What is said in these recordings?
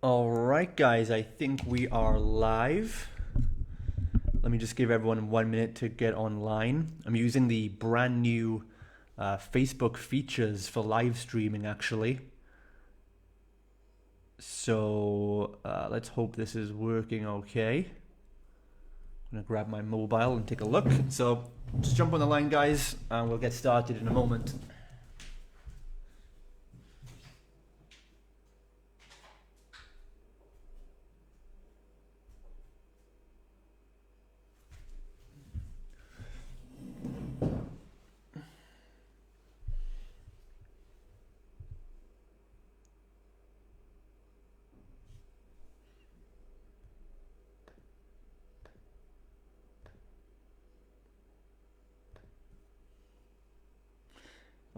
All right, guys, I think we are live. Let me just give everyone 1 minute to get online. I'm using the brand new Facebook features for live streaming, actually. So let's hope this is working okay. I'm gonna grab my mobile and take a look. So just jump on the line, guys, and we'll get started in a moment.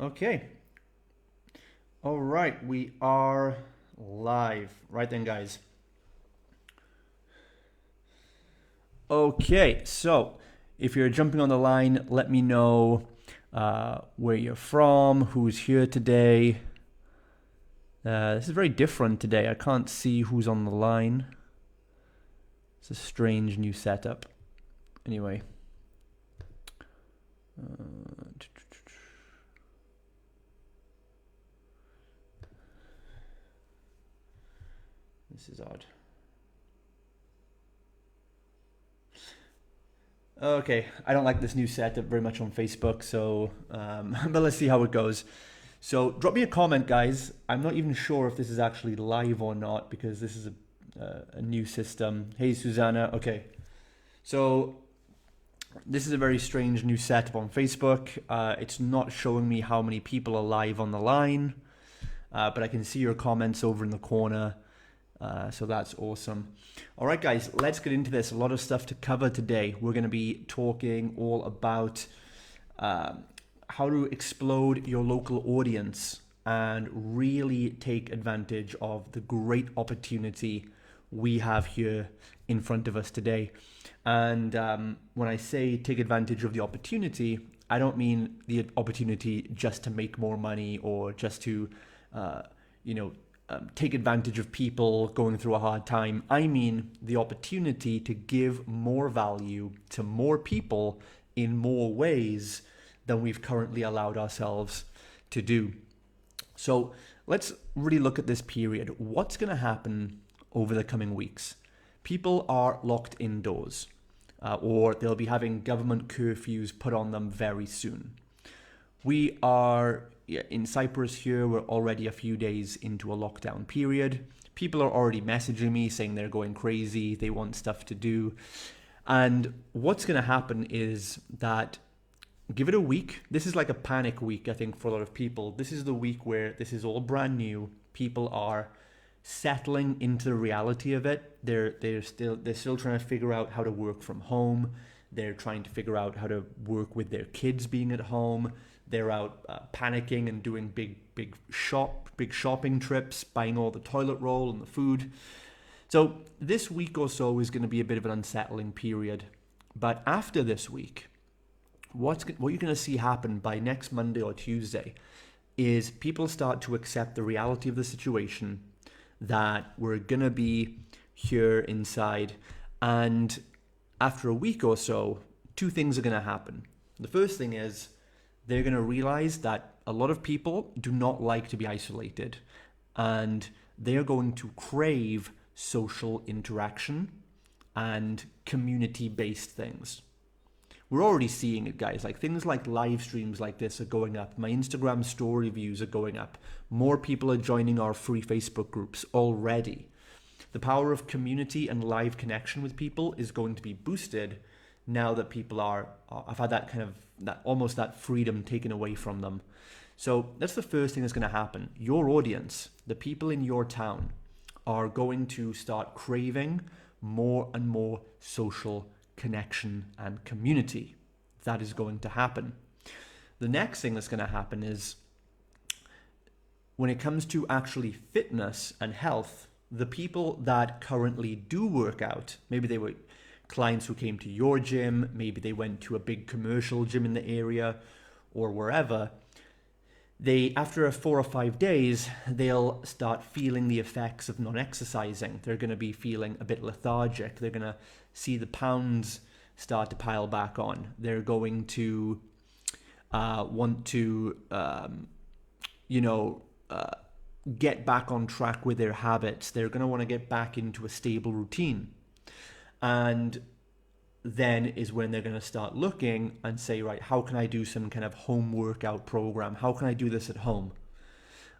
Okay. All right, we are live. Right then, guys. Okay, so if you're jumping on the line, let me know where you're from, who's here today. This is very different today. I can't see who's on the line. It's a strange new setup. Anyway. This is odd. Okay, I don't like this new setup very much on Facebook, so but let's see how it goes. So drop me a comment, guys. I'm not even sure if this is actually live or not because this is a new system. Hey, Susanna. Okay, so this is a very strange new setup on Facebook. It's not showing me how many people are live on the line, but I can see your comments over in the corner. So that's awesome. All right, guys, let's get into this. A lot of stuff to cover today. We're going to be talking all about how to explode your local audience and really take advantage of the great opportunity we have here in front of us today. And when I say take advantage of the opportunity, I don't mean the opportunity just to make more money or just to, take advantage of people going through a hard time. I mean the opportunity to give more value to more people in more ways than we've currently allowed ourselves to do. So let's really look at this period. What's going to happen over the coming weeks? People are locked indoors, or they'll be having government curfews put on them very soon. We are in Cyprus here, we're already a few days into a lockdown period. People are already messaging me saying they're going crazy, they want stuff to do. And what's going to happen is that give it a week. This is like a panic week, I think, for a lot of people. This is the week where this is all brand new. People are settling into the reality of it. They're still trying to figure out how to work from home. They're trying to figure out how to work with their kids being at home. They're out panicking and doing big shopping trips, buying all the toilet roll and the food. So this week or so is going to be a bit of an unsettling period. But after this week, what you're going to see happen by next Monday or Tuesday is people start to accept the reality of the situation, that we're going to be here inside. And after a week or so, two things are going to happen. The first thing is they're going to realize that a lot of people do not like to be isolated, and they're going to crave social interaction and community-based things. We're already seeing it, guys. Like things like live streams like this are going up. My Instagram story views are going up. More people are joining our free Facebook groups already. The power of community and live connection with people is going to be boosted now that people I've had that freedom taken away from them. So that's the first thing that's going to happen. Your audience, the people in your town, are going to start craving more and more social connection and community. That is going to happen. The next thing that's going to happen is when it comes to actually fitness and health, the people that currently do work out, maybe they were clients who came to your gym, maybe they went to a big commercial gym in the area or wherever, after 4 or 5 days, they'll start feeling the effects of non-exercising. They're going to be feeling a bit lethargic. They're going to see the pounds start to pile back on. They're going to want to, get back on track with their habits. They're going to want to get back into a stable routine. And then is when they're going to start looking and say, right, how can I do some kind of home workout program? How can I do this at home?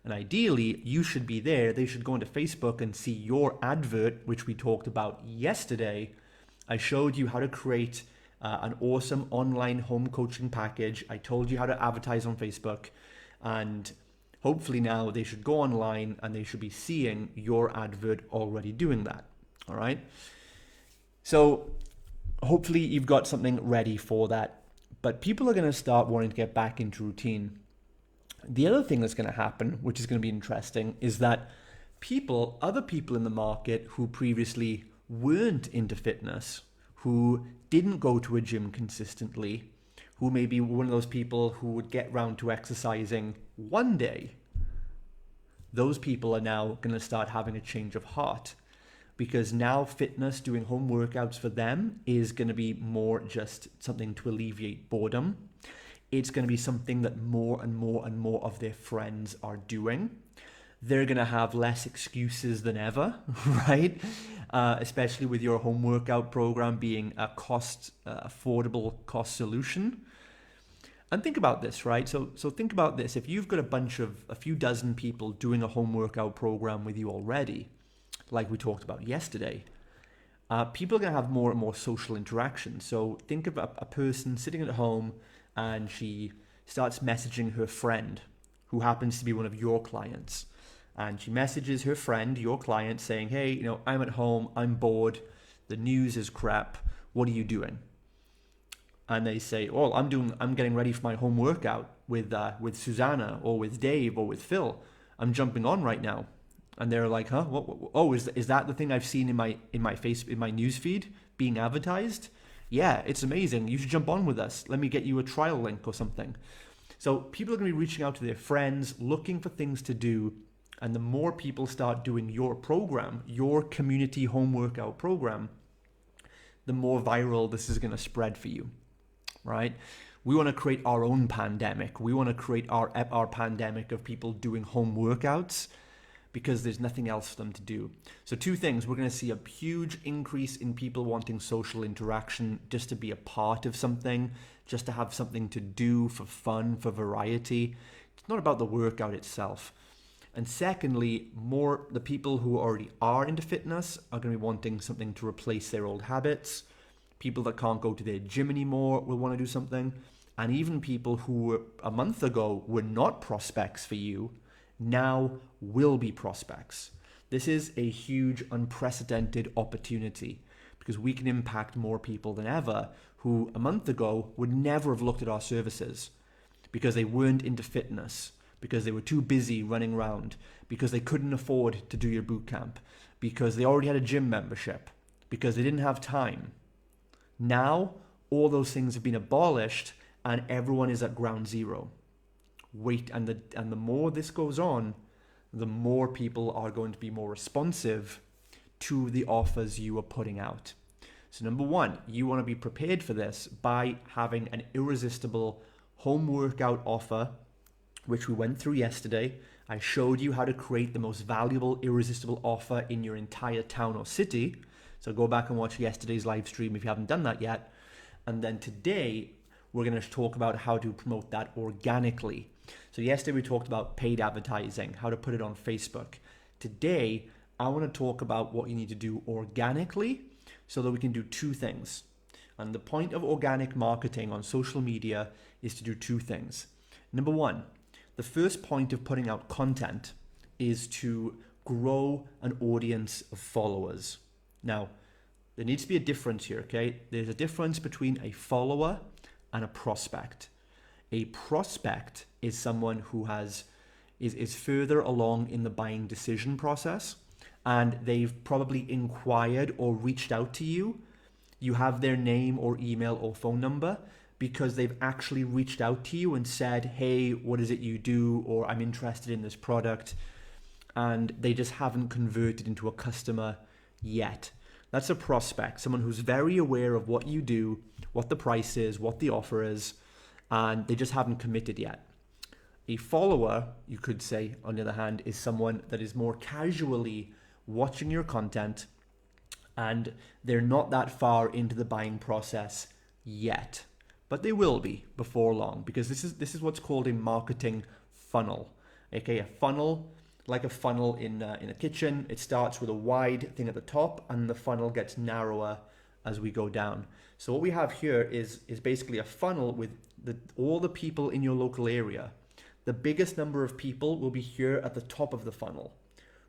And ideally, you should be there. They should go into Facebook and see your advert, which we talked about yesterday. I showed you how to create an awesome online home coaching package. I told you how to advertise on Facebook, and hopefully now they should go online and they should be seeing your advert already doing that. All right. So hopefully you've got something ready for that, but people are going to start wanting to get back into routine. The other thing that's going to happen, which is going to be interesting, is that other people in the market who previously weren't into fitness, who didn't go to a gym consistently, who may be one of those people who would get round to exercising one day, those people are now going to start having a change of heart, because now fitness, doing home workouts for them, is going to be more just something to alleviate boredom. It's going to be something that more and more and more of their friends are doing. They're going to have less excuses than ever, right? Especially with your home workout program being a affordable cost solution. And think about this, right? So think about this. If you've got a few dozen people doing a home workout program with you already, like we talked about yesterday, people are going to have more and more social interaction. So think of a person sitting at home and she starts messaging her friend who happens to be one of your clients. And she messages her friend, your client, saying, hey, I'm at home, I'm bored, the news is crap, what are you doing? And they say, oh, I'm getting ready for my home workout with Susanna or with Dave or with Phil. I'm jumping on right now. And they're like, huh? What? Oh, is that the thing I've seen in my news feed being advertised? Yeah, it's amazing. You should jump on with us. Let me get you a trial link or something. So people are going to be reaching out to their friends, looking for things to do. And the more people start doing your program, your community home workout program, the more viral this is going to spread for you, right? We want to create our own pandemic. We want to create our pandemic of people doing home workouts, because there's nothing else for them to do. So two things: we're going to see a huge increase in people wanting social interaction, just to be a part of something, just to have something to do for fun, for variety. It's not about the workout itself. And secondly, the people who already are into fitness are going to be wanting something to replace their old habits. People that can't go to their gym anymore will want to do something. And even people who a month ago were not prospects for you now will be prospects. This is a huge, unprecedented opportunity, because we can impact more people than ever who a month ago would never have looked at our services because they weren't into fitness, because they were too busy running around, because they couldn't afford to do your bootcamp, because they already had a gym membership, because they didn't have time. Now, all those things have been abolished and everyone is at ground zero. And the more this goes on, the more people are going to be more responsive to the offers you are putting out. So number one, you want to be prepared for this by having an irresistible home workout offer, which we went through yesterday. I showed you how to create the most valuable, irresistible offer in your entire town or city. So go back and watch yesterday's live stream if you haven't done that yet. And then today, we're going to talk about how to promote that organically. So yesterday we talked about paid advertising, how to put it on Facebook. Today, I want to talk about what you need to do organically so that we can do two things. And the point of organic marketing on social media is to do two things. Number one, the first point of putting out content is to grow an audience of followers. Now, there needs to be a difference here, okay? There's a difference between a follower and a prospect. A prospect is someone who is further along in the buying decision process, and they've probably inquired or reached out to you. You have their name or email or phone number, because they've actually reached out to you and said, hey, what is it you do? Or I'm interested in this product. And they just haven't converted into a customer yet. That's a prospect, someone who's very aware of what you do, what the price is, what the offer is, and they just haven't committed yet. A follower, you could say, on the other hand, is someone that is more casually watching your content, and they're not that far into the buying process yet, but they will be before long, because this is what's called a marketing funnel. Okay, a funnel, like a funnel in a kitchen, it starts with a wide thing at the top, and the funnel gets narrower as we go down. So what we have here is basically a funnel with all the people in your local area. The biggest number of people will be here at the top of the funnel,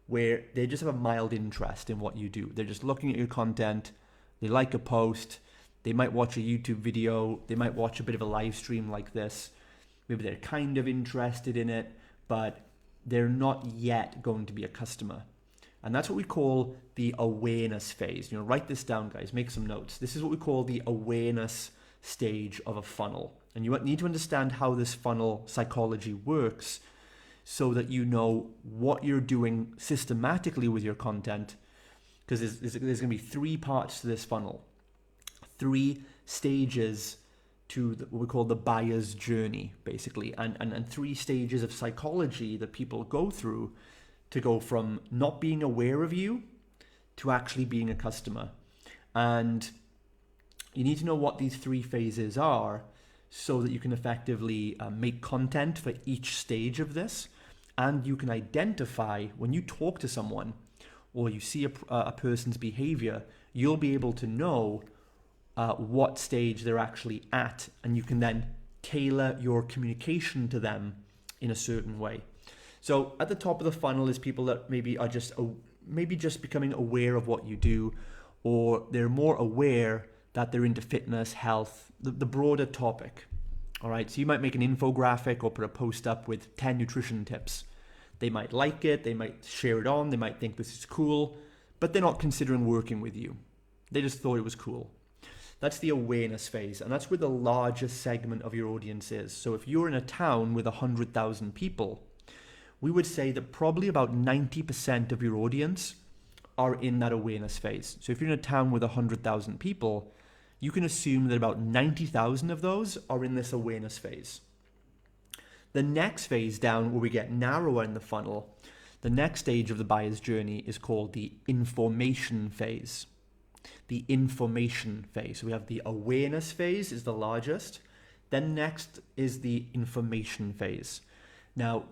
where they just have a mild interest in what you do. They're just looking at your content, they like a post, they might watch a YouTube video, they might watch a bit of a live stream like this. Maybe they're kind of interested in it, but they're not yet going to be a customer. And that's what we call the awareness phase. Write this down, guys, make some notes. This is what we call the awareness stage of a funnel. And you need to understand how this funnel psychology works so that you know what you're doing systematically with your content, because there's going to be 3 parts to this funnel, 3 stages to what we call the buyer's journey, basically, and 3 stages of psychology that people go through to go from not being aware of you to actually being a customer. And you need to know what these 3 phases are so that you can effectively make content for each stage of this. And you can identify, when you talk to someone or you see a person's behavior, you'll be able to know what stage they're actually at, and you can then tailor your communication to them in a certain way. So at the top of the funnel is people that maybe are just becoming aware of what you do, or they're more aware that they're into fitness, health, the broader topic. All right, so you might make an infographic or put a post up with 10 nutrition tips. They might like it, they might share it on, they might think this is cool, but they're not considering working with you. They just thought it was cool. That's the awareness phase, and that's where the largest segment of your audience is. So if you're in a town with 100,000 people, we would say that probably about 90% of your audience are in that awareness phase. So if you're in a town with 100,000 people, you can assume that about 90,000 of those are in this awareness phase. The next phase down, where we get narrower in the funnel, the next stage of the buyer's journey is called the information phase. The information phase. So we have the awareness phase is the largest. Then next is the information phase. Now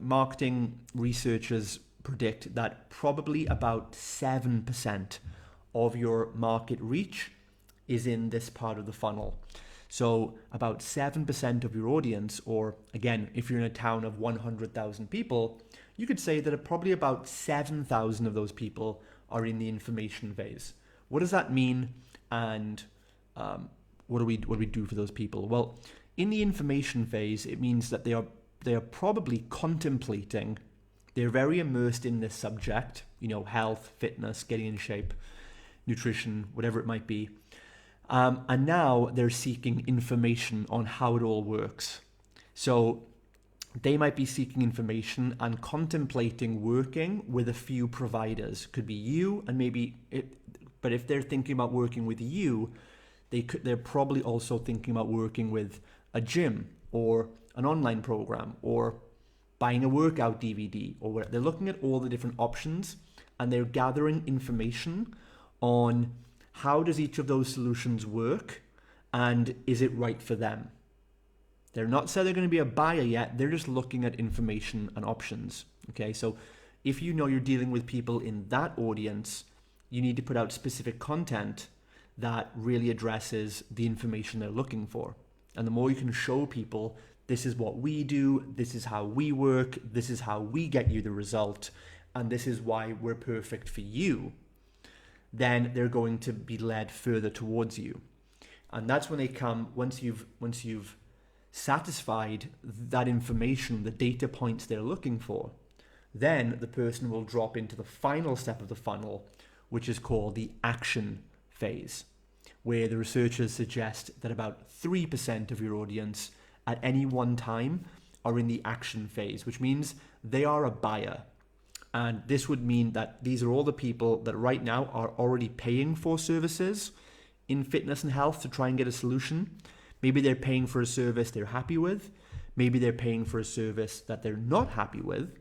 marketing researchers predict that probably about 7% of your market reach is in this part of the funnel. So about 7% of your audience, or again, if you're in a town of 100,000 people, you could say that probably about 7,000 of those people are in the information phase. What does that mean? And what do we do for those people? Well, in the information phase, it means that they are probably contemplating. They're very immersed in this subject, health, fitness, getting in shape, nutrition, whatever it might be. And now they're seeking information on how it all works. So they might be seeking information and contemplating working with a few providers. Could be you, and but if they're thinking about working with you, they're probably also thinking about working with a gym or an online program or buying a workout DVD, or whatever. They're looking at all the different options, and they're gathering information on how does each of those solutions work, and is it right for them? They're not saying they're going to be a buyer yet. They're just looking at information and options. Okay, so if you know you're dealing with people in that audience, you need to put out specific content that really addresses the information they're looking for. And the more you can show people, this is what we do, this is how we work, this is how we get you the result, and this is why we're perfect for you, then they're going to be led further towards you. And that's when they come, once you've satisfied that information, the data points they're looking for, then the person will drop into the final step of the funnel, which is called the action phase, where the researchers suggest that about 3% of your audience at any one time are in the action phase, which means they are a buyer. And this would mean that these are all the people that right now are already paying for services in fitness and health to try and get a solution. Maybe they're paying for a service they're happy with. Maybe they're paying for a service that they're not happy with,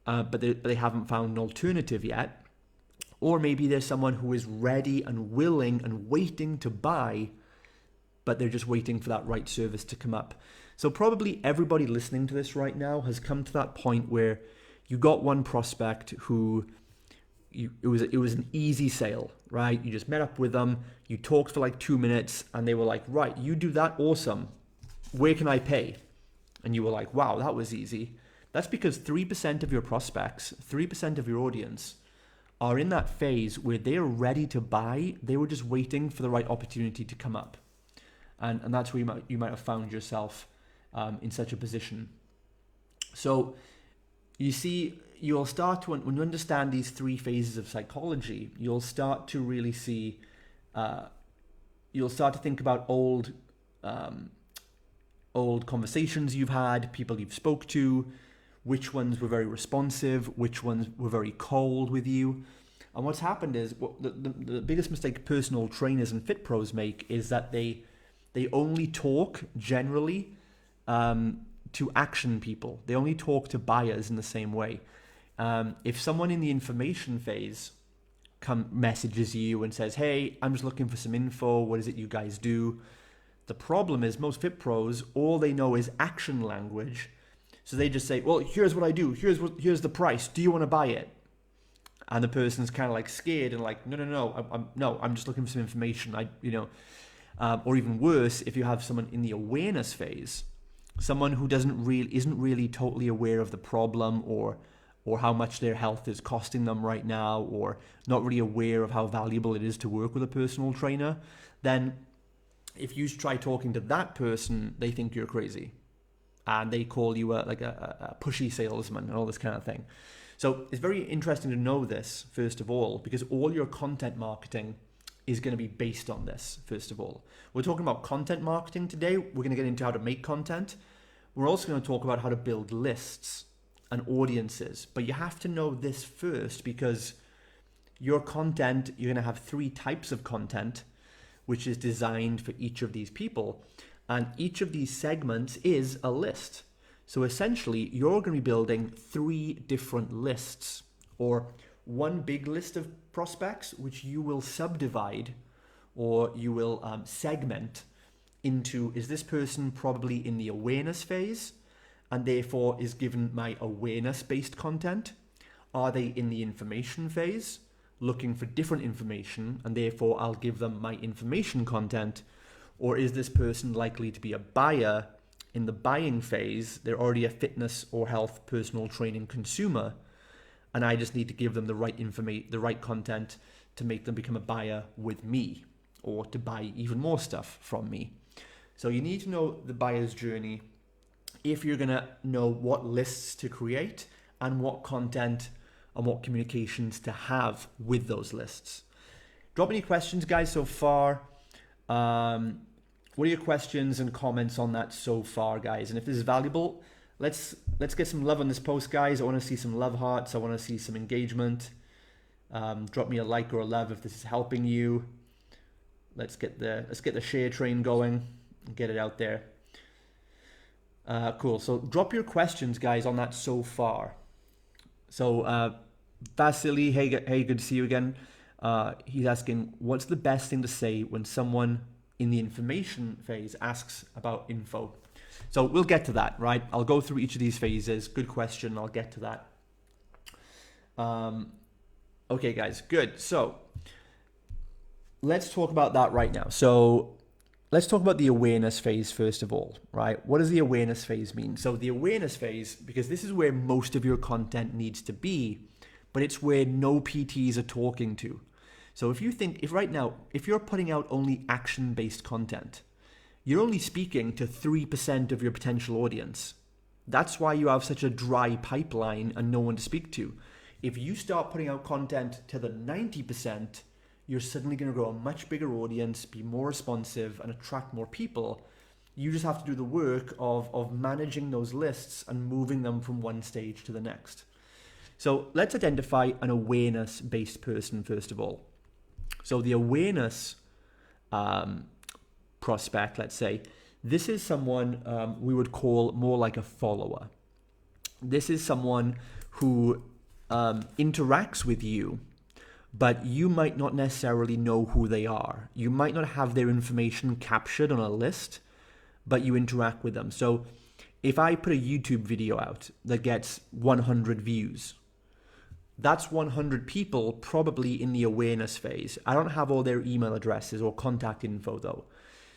but they haven't found an alternative yet. Or maybe there's someone who is ready and willing and waiting to buy, but they're just waiting for that right service to come up. So probably everybody listening to this right now has come to that point where you got one prospect who it was an easy sale, right? You just met up with them, you talked for like 2 minutes, and they were like, right, you do that, awesome. Where can I pay? And you were like, wow, that was easy. That's because 3% of your prospects, 3% of your audience are in that phase where they are ready to buy. They were just waiting for the right opportunity to come up. And that's where you might have found yourself in such a position. So you see, you'll start to, when you understand these 3 phases of psychology, you'll start to really see, you'll start to think about old conversations you've had, people you've spoke to, which ones were very responsive, which ones were very cold with you. And what's happened is, the biggest mistake personal trainers and fit pros make is that they only talk generally to action people. They only talk to buyers in the same way. If someone in the information phase messages you and says, hey, I'm just looking for some info, what is it you guys do? The problem is most fit pros, all they know is action language. So they just say, well, here's what I do. Here's the price. Do you want to buy it? And the person's kind of like scared and like, no, I'm just looking for some information. Or even worse, if you have someone in the awareness phase, someone who isn't really totally aware of the problem or how much their health is costing them right now, or not really aware of how valuable it is to work with a personal trainer, then if you try talking to that person, they think you're crazy. And they call you a pushy salesman and all this kind of thing. So it's very interesting to know this, first of all, because all your content marketing is going to be based on this, first of all. We're talking about content marketing today. We're going to get into how to make content. We're also going to talk about how to build lists and audiences. But you have to know this first, because your content, you're going to have 3 types of content, which is designed for each of these people. And each of these segments is a list. So essentially, you're going to be building 3 different lists, or one big list of prospects, which you will subdivide, or you will segment into, is this person probably in the awareness phase, and therefore is given my awareness-based content? Are they in the information phase, looking for different information, and therefore I'll give them my information content? Or is this person likely to be a buyer in the buying phase? They're already a fitness or health personal training consumer, and I just need to give them the right content to make them become a buyer with me, or to buy even more stuff from me. So you need to know the buyer's journey if you're going to know what lists to create and what content and what communications to have with those lists. Drop any questions, guys, so far. What are your questions and comments on that so far, guys? And if this is valuable, let's get some love on this post, guys. I want to see some love hearts. I want to see some engagement. Drop me a like or a love if this is helping you. Let's get the share train going and get it out there. Cool. So drop your questions, guys, on that so far. So Vasily, hey, good to see you again. He's asking, what's the best thing to say when someone in the information phase asks about info? So we'll get to that, right? I'll go through each of these phases. Good question. I'll get to that. Okay, guys, good. So let's talk about that right now. So let's talk about the awareness phase first of all, right? What does the awareness phase mean? So the awareness phase, because this is where most of your content needs to be, but it's where no PTs are talking to. So if you're putting out only action-based content, you're only speaking to 3% of your potential audience. That's why you have such a dry pipeline and no one to speak to. If you start putting out content to the 90%, you're suddenly going to grow a much bigger audience, be more responsive, and attract more people. You just have to do the work of managing those lists and moving them from one stage to the next. So let's identify an awareness-based person first of all. So the awareness prospect, let's say, this is someone we would call more like a follower. This is someone who interacts with you, but you might not necessarily know who they are. You might not have their information captured on a list, but you interact with them. So if I put a YouTube video out that gets 100 views, that's 100 people probably in the awareness phase. I don't have all their email addresses or contact info though.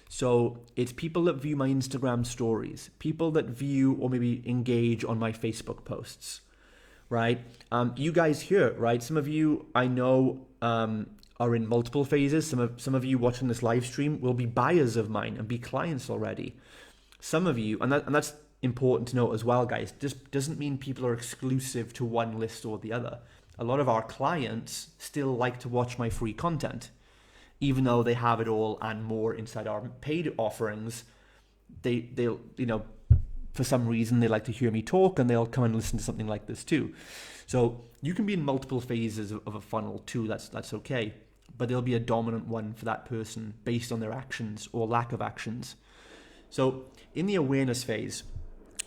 So it's people that view my Instagram stories, people that view or maybe engage on my Facebook posts, right? You guys here, right? Some of you I know are in multiple phases. Some of you watching this live stream will be buyers of mine and be clients already. Some of you, and that's important to note as well, guys, just doesn't mean people are exclusive to one list or the other. A lot of our clients still like to watch my free content, even though they have it all and more inside our paid offerings. They'll for some reason they like to hear me talk, and they'll come and listen to something like this too. So you can be in multiple phases of a funnel too. That's okay, but there'll be a dominant one for that person based on their actions or lack of actions. So in the awareness phase,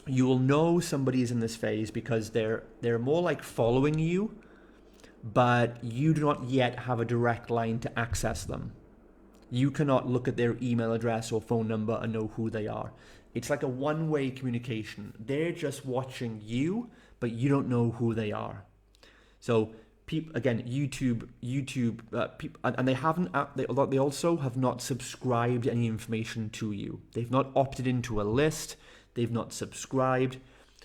you will know somebody is in this phase because they're more like following you, but you do not yet have a direct line to access them. You cannot look at their email address or phone number and know who they are. It's like a one-way communication. They're just watching you, but you don't know who they are. So again, YouTube, and they haven't. They also have not subscribed any information to you. They've not opted into a list. They've not subscribed.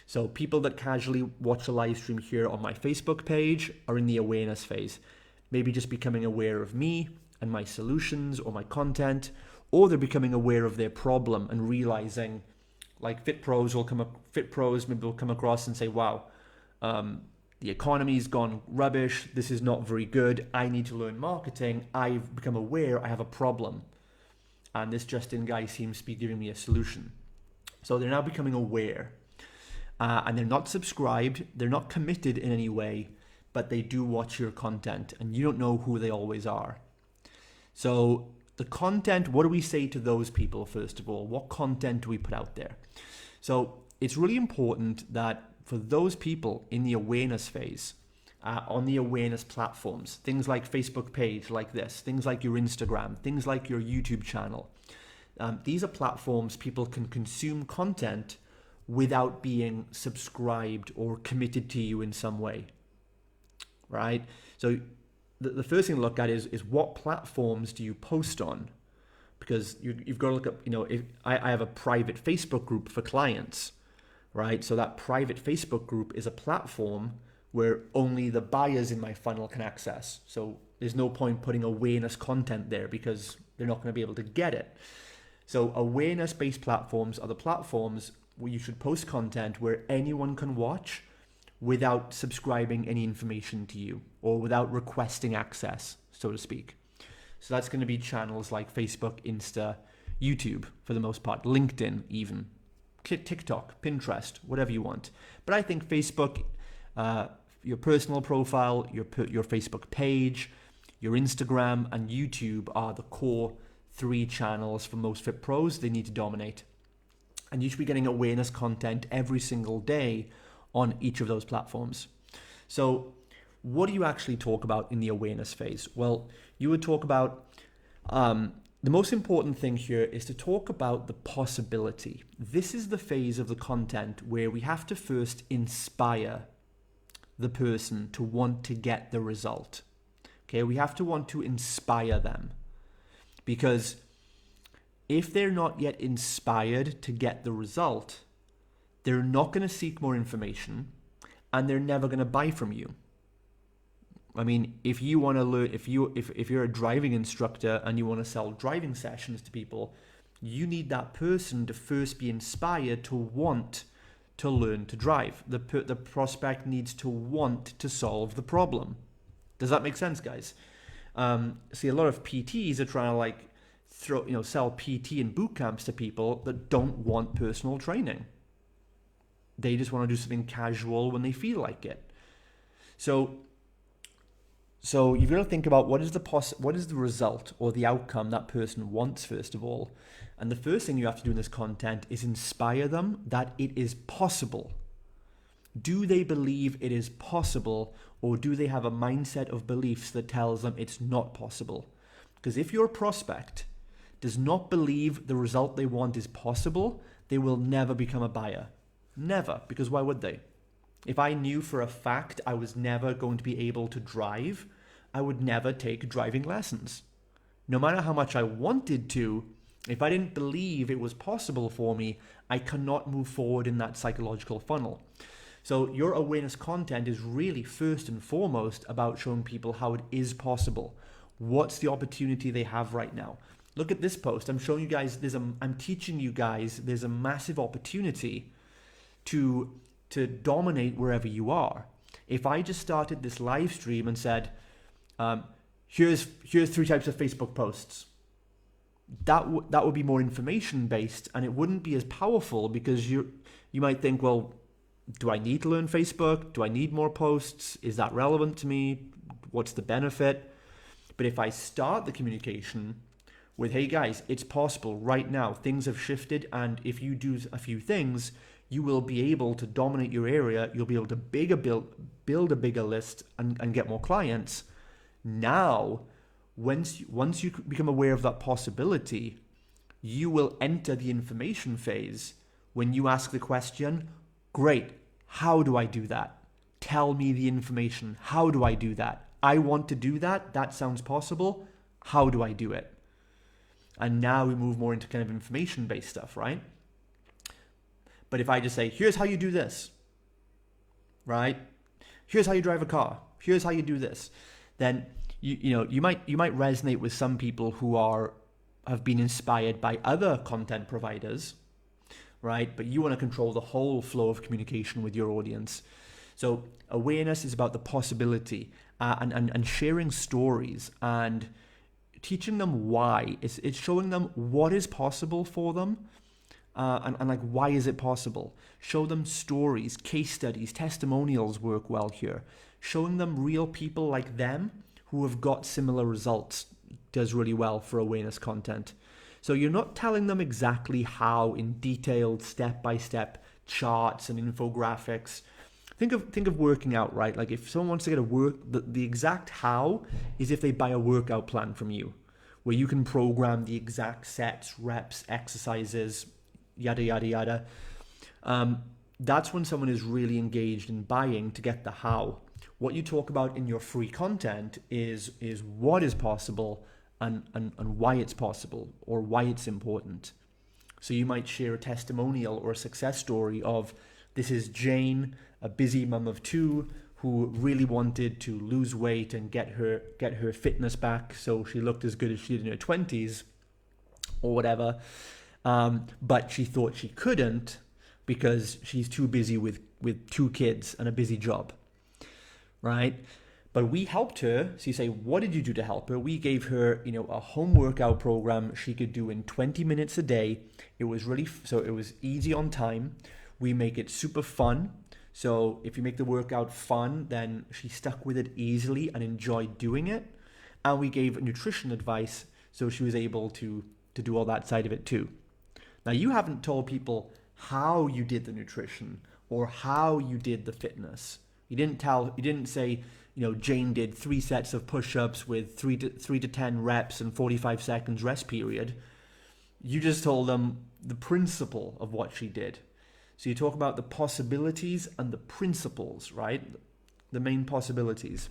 So people that casually watch a live stream here on my Facebook page are in the awareness phase, maybe just becoming aware of me and my solutions or my content, or they're becoming aware of their problem and realizing, like Fit Pros maybe will come across and say, wow, the economy's gone rubbish. This is not very good. I need to learn marketing. I've become aware I have a problem, and this Justin guy seems to be giving me a solution. So they're now becoming aware, and they're not subscribed. They're not committed in any way, but they do watch your content, and you don't know who they always are. So the content, what do we say to those people, first of all? What content do we put out there? So it's really important that for those people in the awareness phase, on the awareness platforms, things like Facebook page like this, things like your Instagram, things like your YouTube channel, these are platforms people can consume content without being subscribed or committed to you in some way, right? So the first thing to look at is what platforms do you post on? Because you've got to look up, if I have a private Facebook group for clients, right? So that private Facebook group is a platform where only the buyers in my funnel can access. So there's no point putting awareness content there because they're not going to be able to get it. So awareness-based platforms are the platforms where you should post content where anyone can watch without subscribing any information to you or without requesting access, so to speak. So that's going to be channels like Facebook, Insta, YouTube for the most part, LinkedIn even, TikTok, Pinterest, whatever you want. But I think Facebook, your personal profile, your Facebook page, your Instagram and YouTube are the core 3 channels for most Fit Pros. They need to dominate. And you should be getting awareness content every single day on each of those platforms. So what do you actually talk about in the awareness phase? Well, you would talk about, the most important thing here is to talk about the possibility. This is the phase of the content where we have to first inspire the person to want to get the result. Okay, we have to want to inspire them, because if they're not yet inspired to get the result, they're not going to seek more information and they're never going to buy from you. I mean, if you want to learn, if you're a driving instructor and you want to sell driving sessions to people, you need that person to first be inspired to want to learn to drive. The prospect needs to want to solve the problem. Does that make sense, guys? See, a lot of PTs are trying to like sell PT and boot camps to people that don't want personal training. They just want to do something casual when they feel like it. So you've got to think about what is the result or the outcome that person wants, first of all. And the first thing you have to do in this content is inspire them that it is possible. Do they believe it is possible, or do they have a mindset of beliefs that tells them it's not possible? Because if your prospect does not believe the result they want is possible, they will never become a buyer. Never, because why would they? If I knew for a fact I was never going to be able to drive, I would never take driving lessons. No matter how much I wanted to, if I didn't believe it was possible for me, I cannot move forward in that psychological funnel. So your awareness content is really first and foremost about showing people how it is possible. What's the opportunity they have right now? Look at this post. I'm showing you guys, I'm teaching you guys there's a massive opportunity to dominate wherever you are. If I just started this live stream and said, here's 3 types of Facebook posts, that would be more information based, and it wouldn't be as powerful, because you might think, well, do I need to learn Facebook? Do I need more posts? Is that relevant to me? What's the benefit? But if I start the communication with, hey guys, it's possible right now, things have shifted, and if you do a few things, you will be able to dominate your area. You'll be able to build a bigger list and get more clients. Now, once you become aware of that possibility, you will enter the information phase. When you ask the question, great, how do I do that? Tell me the information. How do I do that? I want to do that. That sounds possible. How do I do it? And now we move more into kind of information-based stuff, right? But if I just say, here's how you do this, right? Here's how you drive a car. Here's how you do this. Then you might resonate with some people who have been inspired by other content providers, right? But you want to control the whole flow of communication with your audience. So awareness is about the possibility and sharing stories and teaching them why. It's showing them what is possible for them. And like, why is it possible? Show them stories, case studies, testimonials work well here. Showing them real people like them who have got similar results does really well for awareness content. So you're not telling them exactly how in detailed step-by-step charts and infographics. Think of working out, right? Like if someone wants to get the exact how is if they buy a workout plan from you, where you can program the exact sets, reps, exercises, yada, yada, yada. That's when someone is really engaged in buying to get the how. What you talk about in your free content is what is possible and why it's possible, or why it's important. So you might share a testimonial or a success story of, this is Jane, a busy mum of 2, who really wanted to lose weight and get her fitness back so she looked as good as she did in her 20s or whatever. But she thought she couldn't because she's too busy with 2 kids and a busy job, right? But we helped her. So you say, what did you do to help her? We gave her, a home workout program she could do in 20 minutes a day. It was it was easy on time. We make it super fun. So if you make the workout fun, then she stuck with it easily and enjoyed doing it. And we gave nutrition advice, so she was able to do all that side of it too. Now, you haven't told people how you did the nutrition or how you did the fitness. You didn't say, Jane did 3 sets of push-ups with 3 to 10 reps and 45 seconds rest period. You just told them the principle of what she did. So you talk about the possibilities and the principles, right? The main possibilities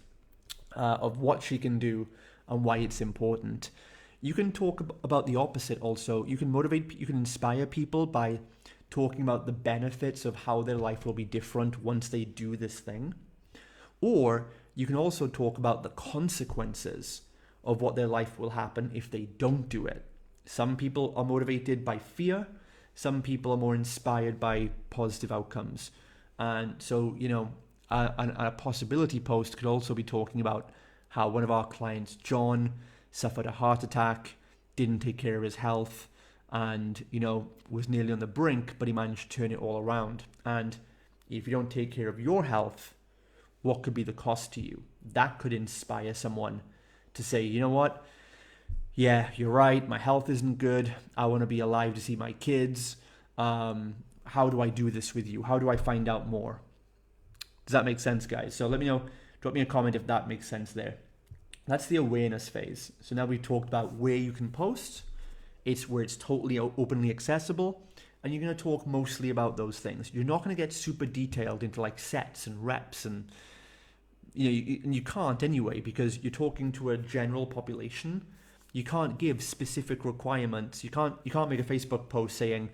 of what she can do and why it's important. You can talk about the opposite also. You can you can inspire people by talking about the benefits of how their life will be different once they do this thing. Or you can also talk about the consequences of what their life will happen if they don't do it. Some people are motivated by fear. Some people are more inspired by positive outcomes. And so, a possibility post could also be talking about how one of our clients, John, suffered a heart attack, didn't take care of his health, and, was nearly on the brink, but he managed to turn it all around. And if you don't take care of your health, what could be the cost to you? That could inspire someone to say, you know what? Yeah, you're right. My health isn't good. I want to be alive to see my kids. How do I do this with you? How do I find out more? Does that make sense, guys? So let me know. Drop me a comment if that makes sense there. That's the awareness phase. So now we've talked about where you can post. It's where it's totally openly accessible. And you're going to talk mostly about those things. You're not going to get super detailed into like sets and reps and you can't anyway, because you're talking to a general population. You can't give specific requirements. You can't make a Facebook post saying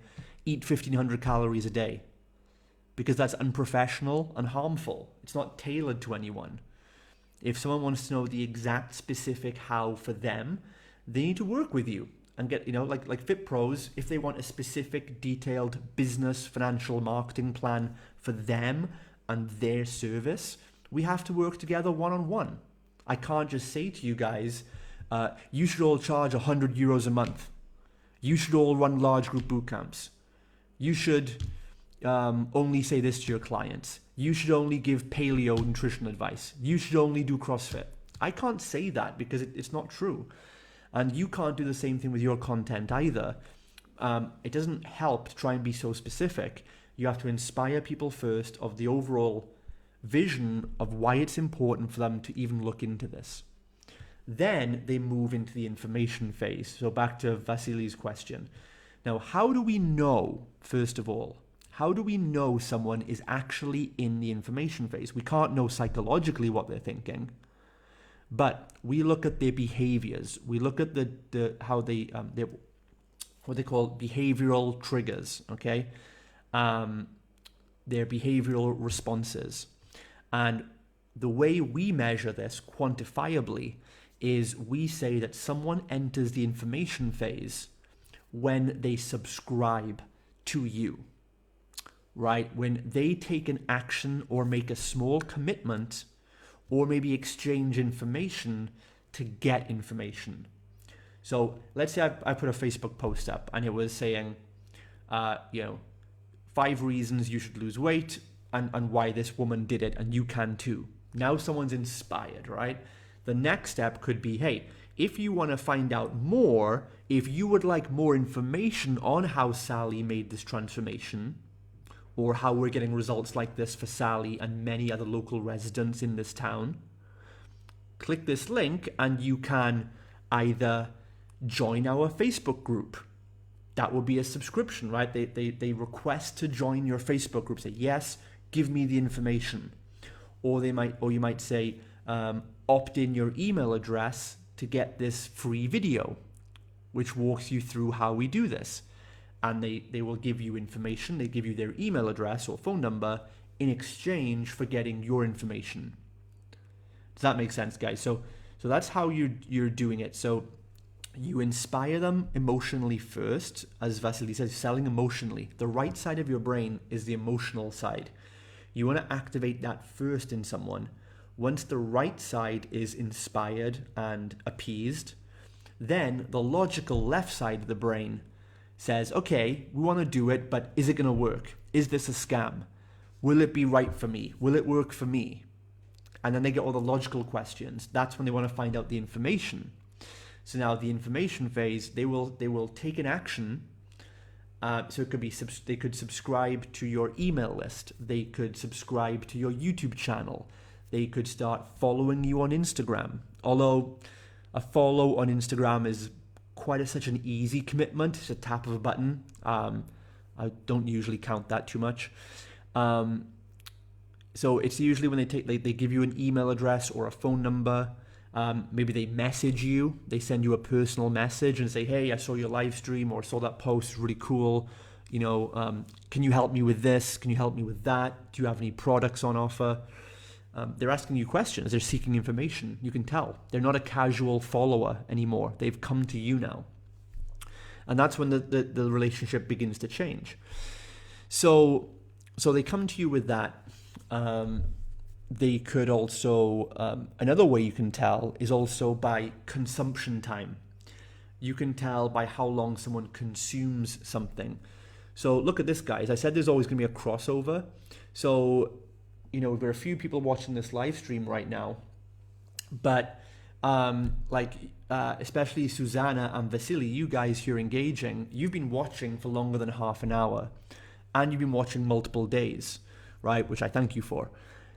eat 1,500 calories a day, because that's unprofessional and harmful. It's not tailored to anyone. If someone wants to know the exact specific how for them, they need to work with you and get, like Fit Pros, if they want a specific detailed business financial marketing plan for them and their service, we have to work together one-on-one. I can't just say to you guys, you should all charge 100 euros a month. You should all run large group boot camps. You should only say this to your clients. You should only give paleo nutrition advice. You should only do CrossFit. I can't say that because it's not true. And you can't do the same thing with your content either. It doesn't help to try and be so specific. You have to inspire people first of the overall vision of why it's important for them to even look into this. Then they move into the information phase. So back to Vasily's question. Now, how do we know, first of all, how do we know someone is actually in the information phase? We can't know psychologically what they're thinking, but we look at their behaviors. We look at how they what they call behavioral triggers, okay? Their behavioral responses. And the way we measure this quantifiably is we say that someone enters the information phase when they subscribe to you, right? When they take an action or make a small commitment or maybe exchange information to get information. So let's say I put a Facebook post up and it was saying, 5 reasons you should lose weight and why this woman did it and you can too. Now someone's inspired, right? The next step could be, hey, if you want to find out more, if you would like more information on how Sally made this transformation, or how we're getting results like this for Sally and many other local residents in this town, click this link and you can either join our Facebook group. That would be a subscription, right? They request to join your Facebook group, say, yes, give me the information. Or you might say, opt in your email address to get this free video, which walks you through how we do this. And they will give you information. They give you their email address or phone number in exchange for getting your information. Does that make sense, guys? So that's how you're doing it. So you inspire them emotionally first. As Vasily says, selling emotionally. The right side of your brain is the emotional side. You want to activate that first in someone. Once the right side is inspired and appeased, then the logical left side of the brain says, okay, we want to do it, but is it going to work? Is this a scam? Will it be right for me? Will it work for me? And then they get all the logical questions. That's when they want to find out the information. So now the information phase, they will take an action. So it could be, they could subscribe to your email list. They could subscribe to your YouTube channel. They could start following you on Instagram. Although a follow on Instagram is such an easy commitment. It's a tap of a button. I don't usually count that too much. So it's usually when they give you an email address or a phone number. Maybe they message you. They send you a personal message and say, hey, I saw your live stream or saw that post, it's really cool. Can you help me with this? Can you help me with that? Do you have any products on offer? They're asking you questions. They're seeking information. You can tell. They're not a casual follower anymore. They've come to you now. And that's when the relationship begins to change. So they come to you with that. they could also, another way you can tell is also by consumption time. You can tell by how long someone consumes something. So look at this, guys. I said there's always going to be a crossover. So, there are a few people watching this live stream right now, but especially Susanna and Vasily, you guys who are engaging, you've been watching for longer than half an hour, and you've been watching multiple days, right? Which I thank you for.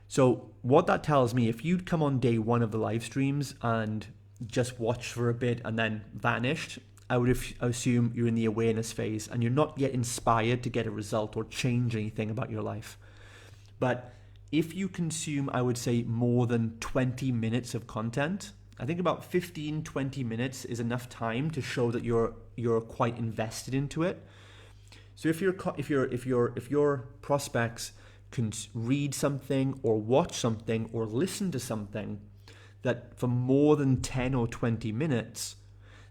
So what that tells me, if you'd come on day one of the live streams and just watched for a bit and then vanished, I would assume you're in the awareness phase and you're not yet inspired to get a result or change anything about your life. But if you consume, I would say, more than 20 minutes of content, I think about 15, 20 minutes is enough time to show that you're quite invested into it. So if your prospects can read something or watch something or listen to something that for more than 10 or 20 minutes,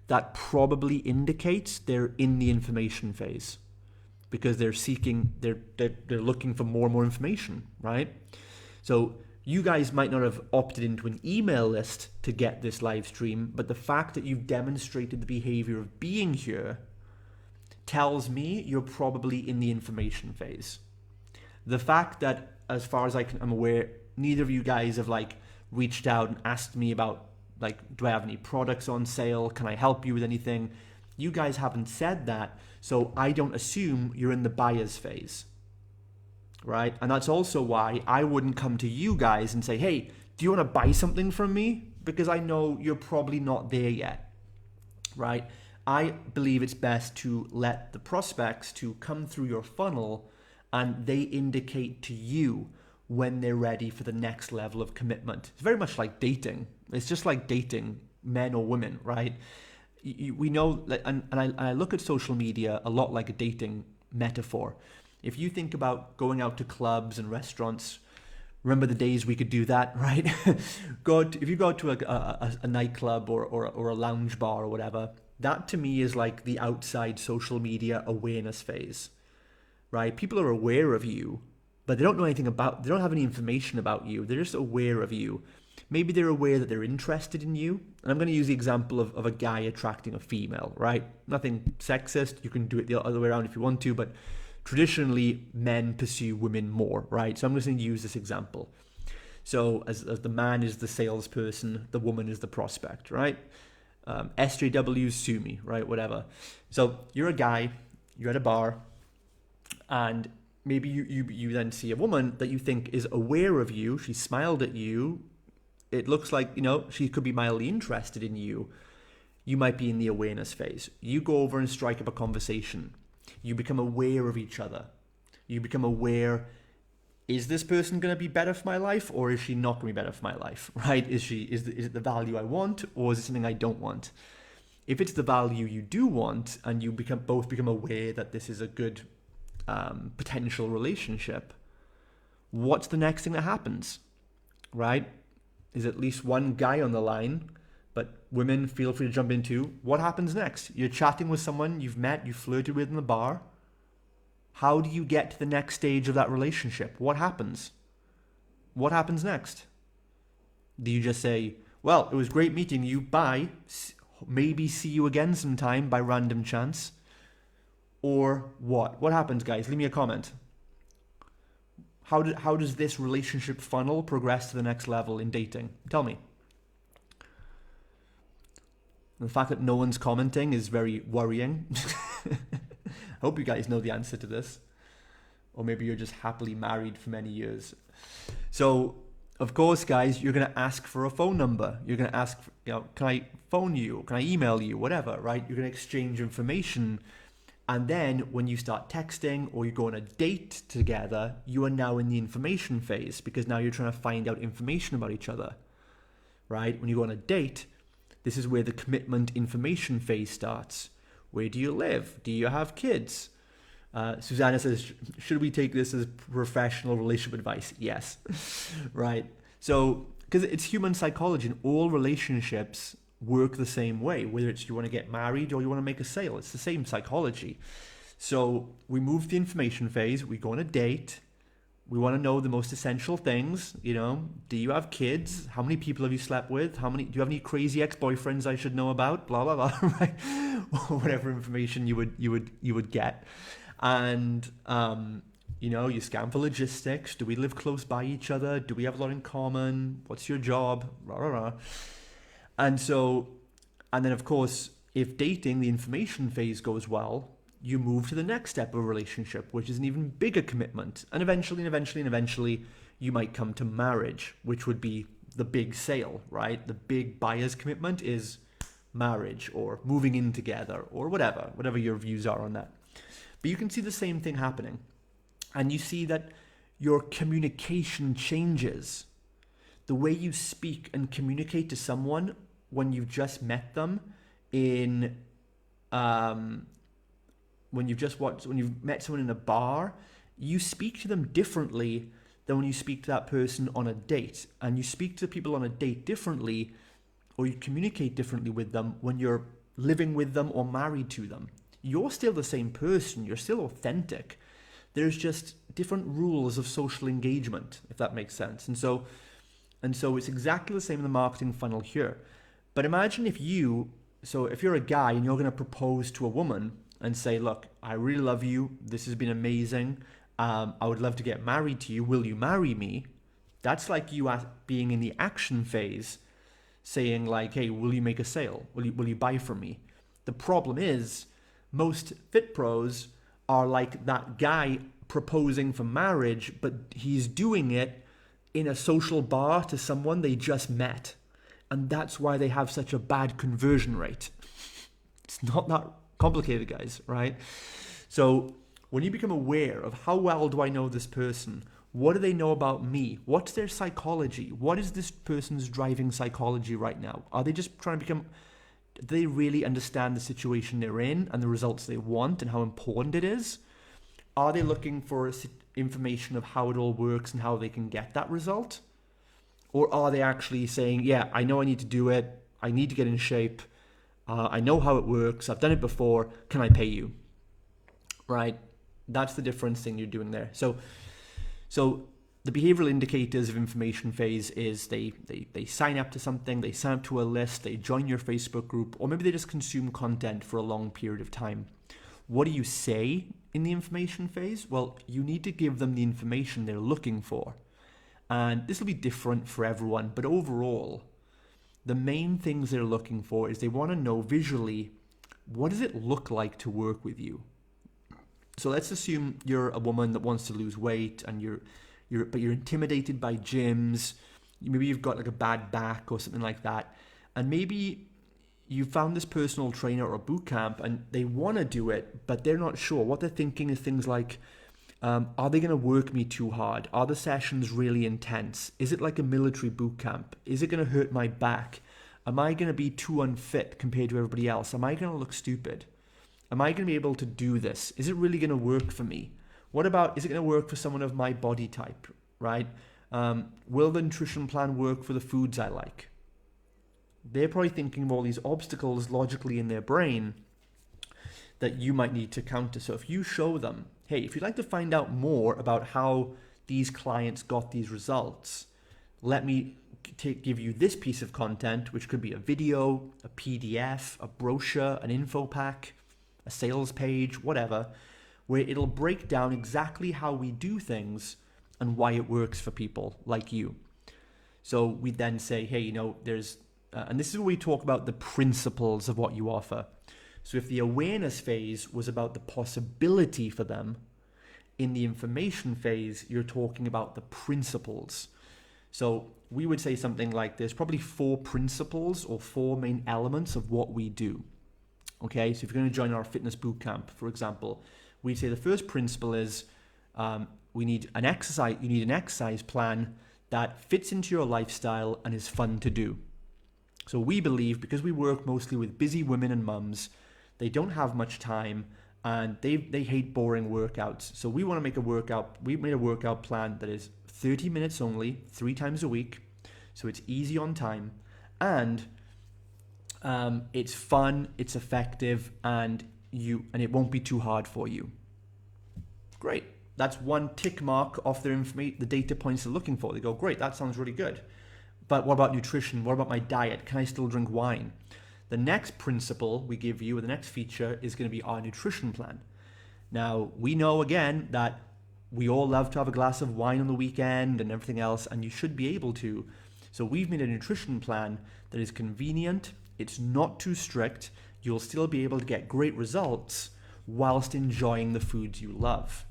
that probably indicates they're in the information phase, because they're looking for more and more information, right? So you guys might not have opted into an email list to get this live stream, but the fact that you've demonstrated the behavior of being here tells me you're probably in the information phase. The fact that, as far as I'm aware, neither of you guys have reached out and asked me about do I have any products on sale? Can I help you with anything? You guys haven't said that, so I don't assume you're in the buyer's phase, right? And that's also why I wouldn't come to you guys and say, hey, do you want to buy something from me? Because I know you're probably not there yet, right? I believe it's best to let the prospects to come through your funnel and they indicate to you when they're ready for the next level of commitment. It's very much like dating. It's just like dating men or women, right? We know, and I look at social media a lot like a dating metaphor. If you think about going out to clubs and restaurants, remember the days we could do that, right? If you go to a nightclub or a lounge bar or whatever, that to me is like the outside social media awareness phase, right? People are aware of you, but they don't know anything they don't have any information about you. They're just aware of you. Maybe they're aware that they're interested in you. And I'm going to use the example of a guy attracting a female, right? Nothing sexist. You can do it the other way around if you want to, but traditionally men pursue women more, right? So I'm just going to use this example. So as the man is the salesperson, the woman is the prospect, right? SJWs, sue me, right? Whatever. So you're a guy, you're at a bar, and maybe you then see a woman that you think is aware of you. She smiled at you. It looks like, she could be mildly interested in you. You might be in the awareness phase. You go over and strike up a conversation. You become aware of each other. You become aware, is this person going to be better for my life, or is she not going to be better for my life, right? Is it the value I want, or is it something I don't want? If it's the value you do want, and you both become aware that this is a good potential relationship, what's the next thing that happens, right? Is at least one guy on the line, but women, feel free to jump into what happens next. You're chatting with someone you've met, you flirted with in the bar. How do you get to the next stage of that relationship? What happens? What happens next? Do you just say, well, it was great meeting you, bye, maybe see you again sometime by random chance? Or what? What happens, guys? Leave me a comment. How does this relationship funnel progress to the next level in dating? Tell me. The fact that no one's commenting is very worrying. I hope you guys know the answer to this. Or maybe you're just happily married for many years. So, of course, guys, you're going to ask for a phone number. You're going to ask, can I phone you? Can I email you? Whatever, right? You're going to exchange information. And then when you start texting or you go on a date together, you are now in the information phase, because now you're trying to find out information about each other, right? When you go on a date, this is where the commitment information phase starts. Where do you live? Do you have kids? Susanna says, should we take this as professional relationship advice? Yes, right? So, because it's human psychology, and all relationships work the same way, whether it's you want to get married or you want to make a sale. It's the same psychology. So we move to the information phase, we go on a date, We want to know the most essential things. Do you have kids? How many people have you slept with? Do you have any crazy ex-boyfriends I should know about? Blah blah blah, right? Or whatever information you would get. And you scan for logistics. Do we live close by each other? Do we have a lot in common? What's your job? Rah, rah, rah. And then of course, if dating, the information phase goes well, you move to the next step of a relationship, which is an even bigger commitment. And eventually, you might come to marriage, which would be the big sale, right? The big buyer's commitment is marriage or moving in together or whatever your views are on that. But you can see the same thing happening. And you see that your communication changes. The way you speak and communicate to someone when you've just met them when you've met someone in a bar, you speak to them differently than when you speak to that person on a date. And you speak to people on a date differently, or you communicate differently with them when you're living with them or married to them. You're still the same person. You're still authentic. There's just different rules of social engagement, if that makes sense. And so it's exactly the same in the marketing funnel here. But imagine if you're a guy and you're going to propose to a woman and say, look, I really love you. This has been amazing. I would love to get married to you. Will you marry me? That's like you being in the action phase, saying like, hey, will you make a sale? Will you buy from me? The problem is most fit pros are like that guy proposing for marriage, but he's doing it in a social bar to someone they just met. And that's why they have such a bad conversion rate. It's not that complicated, guys, right? So when you become aware of how well do I know this person, what do they know about me? What's their psychology? What is this person's driving psychology right now? Are they just trying to do they really understand the situation they're in and the results they want and how important it is? Are they looking for information of how it all works and how they can get that result? Or are they actually saying, yeah, I know I need to do it. I need to get in shape. I know how it works. I've done it before. Can I pay you? Right? That's the difference thing you're doing there. So the behavioral indicators of information phase is they sign up to something, they sign up to a list, they join your Facebook group, or maybe they just consume content for a long period of time. What do you say in the information phase? Well, you need to give them the information they're looking for. And this will be different for everyone, but overall, the main things they're looking for is they want to know visually, what does it look like to work with you? So let's assume you're a woman that wants to lose weight and you're intimidated by gyms. Maybe you've got like a bad back or something like that. And maybe you found this personal trainer or a boot camp and they want to do it, but they're not sure. What they're thinking is things like, are they going to work me too hard? Are the sessions really intense? Is it like a military boot camp? Is it going to hurt my back? Am I going to be too unfit compared to everybody else? Am I going to look stupid? Am I going to be able to do this? Is it really going to work for me? What about, is it going to work for someone of my body type, right? Will the nutrition plan work for the foods I like? They're probably thinking of all these obstacles logically in their brain that you might need to counter. So if you show them, hey, if you'd like to find out more about how these clients got these results, let me give you this piece of content, which could be a video, a PDF, a brochure, an info pack, a sales page, whatever, where it'll break down exactly how we do things and why it works for people like you. So we then say, hey, there's, and this is where we talk about the principles of what you offer. So if the awareness phase was about the possibility for them, in the information phase, you're talking about the principles. So we would say something like there's probably 4 principles or 4 main elements of what we do. Okay, so if you're going to join our fitness bootcamp, for example, we'd say the first principle is you need an exercise plan that fits into your lifestyle and is fun to do. So we believe, because we work mostly with busy women and mums, they don't have much time and they hate boring workouts. So we want to make a workout. We made a workout plan that is 30 minutes only, 3 times a week. So it's easy on time and it's fun, it's effective, and it won't be too hard for you. Great. That's one tick mark off their the data points they're looking for. They go, great, that sounds really good. But what about nutrition? What about my diet? Can I still drink wine? The next principle we give you, or the next feature, is going to be our nutrition plan. Now, we know again that we all love to have a glass of wine on the weekend and everything else, and you should be able to. So we've made a nutrition plan that is convenient, it's not too strict, you'll still be able to get great results whilst enjoying the foods you love.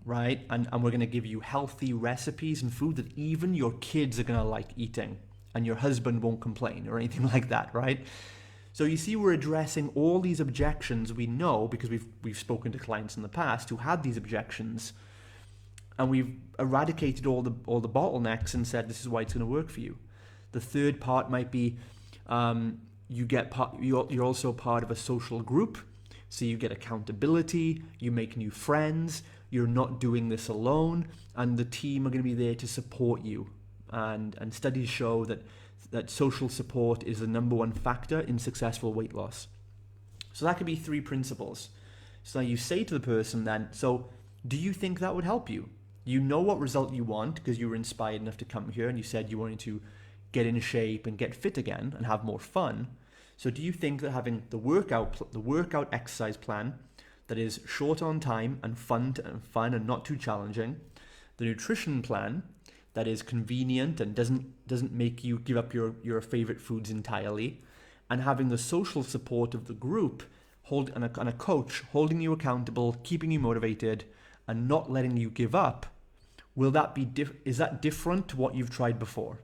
Right? And we're going to give you healthy recipes and food that even your kids are going to like eating, and your husband won't complain or anything like that, right? So you see, we're addressing all these objections we know because we've spoken to clients in the past who had these objections, and we've eradicated all the bottlenecks and said this is why it's going to work for you. The third part might be you're also part of a social group, so you get accountability, you make new friends, you're not doing this alone, and the team are going to be there to support you. And studies show that social support is the number one factor in successful weight loss. So that could be 3 principles. So now you say to the person then, so do you think that would help you? You know what result you want because you were inspired enough to come here and you said you wanted to get in shape and get fit again and have more fun. So do you think that having the workout exercise plan that is short on time and fun and not too challenging, the nutrition plan that is convenient and doesn't make you give up your favorite foods entirely, and having the social support of the group and a coach holding you accountable, keeping you motivated, and not letting you give up, is that different to what you've tried before?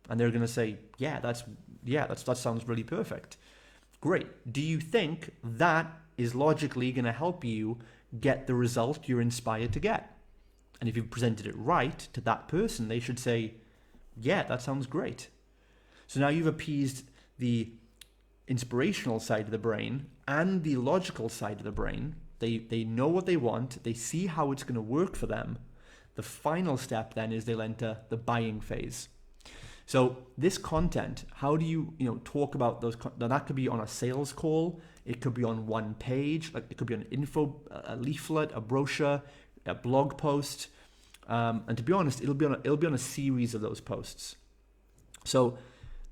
And they're going to say, that sounds really perfect. Great. Do you think that is logically going to help you get the result you're inspired to get? And if you've presented it right to that person, they should say, yeah, that sounds great. So now you've appeased the inspirational side of the brain and the logical side of the brain. They know what they want. They see how it's going to work for them. The final step then is they'll enter the buying phase. So this content, how do you talk about those? Now that could be on a sales call. It could be on one page. Like it could be an info, a leaflet, a brochure, a blog post, and to be honest, it'll be on a series of those posts. So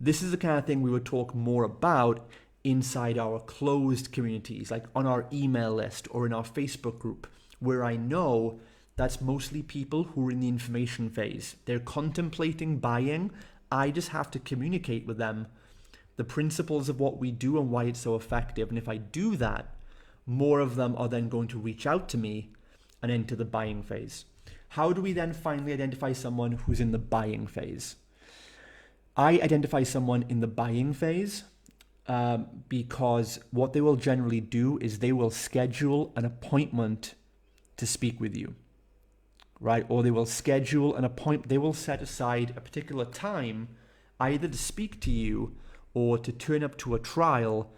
this is the kind of thing we would talk more about inside our closed communities, like on our email list or in our Facebook group, where I know that's mostly people who are in the information phase. They're contemplating buying. I just have to communicate with them the principles of what we do and why it's so effective. And if I do that, more of them are then going to reach out to me and enter the buying phase. How do we then finally identify someone who's in the buying phase? I identify someone in the buying phase because what they will generally do is they will schedule an appointment to speak with you, right? Or they will schedule an appointment. They will set aside a particular time either to speak to you or to turn up to a trial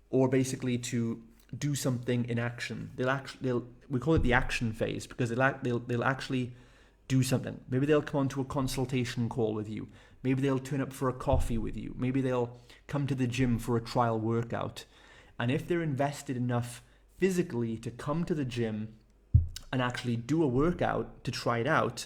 or basically to do something in action. We call it the action phase because they'll actually do something. Maybe they'll come onto a consultation call with you. Maybe they'll turn up for a coffee with you. Maybe they'll come to the gym for a trial workout. And if they're invested enough physically to come to the gym and actually do a workout to try it out,